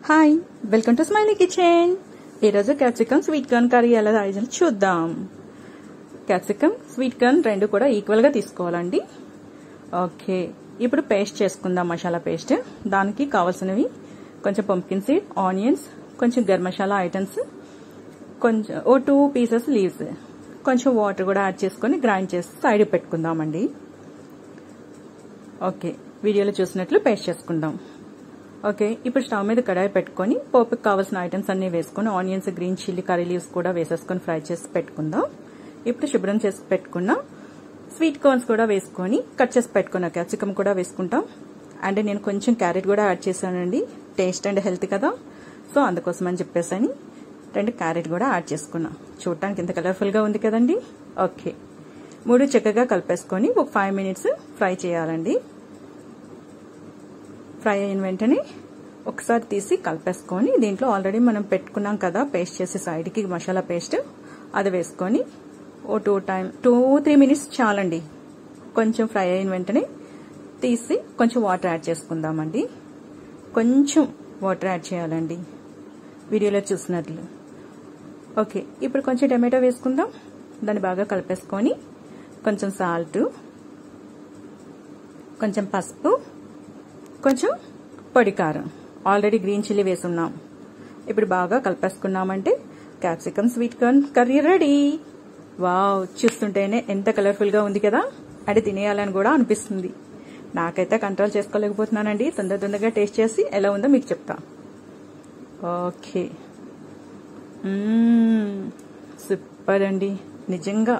Hi, welcome to smiley kitchen. ఈరోజు capsicum sweet corn curry ఎలా తయారు చూద్దాం. క్యాప్సికమ్ స్వీట్ కార్న్ రెండు కూడా ఈక్వల్ గా తీసుకోవాలండి. ఓకే, ఇప్పుడు పేస్ట్ చేసుకుందాం. మసాలా పేస్ట్ దానికి కావాల్సినవి కొంచెం పంప్కిన్ సీడ్, ఆనియన్స్, కొంచెం గరం మసాలా ఐటమ్స్, కొంచెం 2 పీసెస్ లీవ్స్, కొంచెం వాటర్ కూడా యాడ్ చేసుకుని గ్రైండ్ చేసి సైడ్ పెట్టుకుందామండి. ఓకే, వీడియోలో చూసినట్లు పేస్ట్ చేసుకుందాం. ఓకే, ఇప్పుడు స్టవ్ మీద కడాయి పెట్టుకుని పోపుకి కావాల్సిన ఐటమ్స్ అన్ని వేసుకుని onions, green chilli, curry leaves కూడా వేసేసుకుని ఫ్రై చేసి పెట్టుకుందాం. ఇప్పుడు శుభ్రం చేసి పెట్టుకున్న స్వీట్ కార్న్స్ కూడా వేసుకొని కట్ చేసి పెట్టుకున్న క్యాప్సికమ్ కూడా వేసుకుంటాం. అండ్ నేను కొంచెం క్యారెట్ కూడా యాడ్ చేశానండి, టేస్ట్ అండ్ హెల్త్ కదా, సో అందుకోసం అని చెప్పేసి 2 క్యారెట్ కూడా యాడ్ చేసుకున్నా. చూడటానికి ఇంత కలర్ఫుల్ గా ఉంది కదండి. ఓకే, 3 చక్కగా కలిపేసుకొని ఒక 5 మినిట్స్ ఫ్రై చేయాలండి. ఫ్రై అయిన వెంటనే ఒకసారి తీసి కలిపేసుకొని దీంట్లో ఆల్రెడీ మనం పెట్టుకున్నాం కదా పేస్ట్ చేసి సైడ్కి మసాలా పేస్ట్, అది వేసుకొని 2-3 మినిట్స్ చాలండి. కొంచెం ఫ్రై అయిన వెంటనే తీసి కొంచెం వాటర్ యాడ్ చేసుకుందామండి. కొంచెం వాటర్ యాడ్ చేయాలండి వీడియోలో చూసినట్లు. ఓకే, ఇప్పుడు కొంచెం టమాటో వేసుకుందాం. దాన్ని బాగా కలిపేసుకొని కొంచెం సాల్ట్, కొంచెం పసుపు, కొంచెం పొడి కారం, ఆల్రెడీ గ్రీన్ చిల్లీ వేసున్నాం. ఇప్పుడు బాగా కలిపేసుకున్నామంటే capsicum sweet corn curry ready. Wow, చూస్తుంటేనే ఎంత కలర్ఫుల్ గా ఉంది కదా, అది తినేయాలని కూడా అనిపిస్తుంది. నాకైతే కంట్రోల్ చేసుకోలేకపోతున్నానండి. తొందరగా టేస్ట్ చేసి ఎలా ఉందో మీకు చెప్తా. ఓకే, సూపర్ అండి, నిజంగా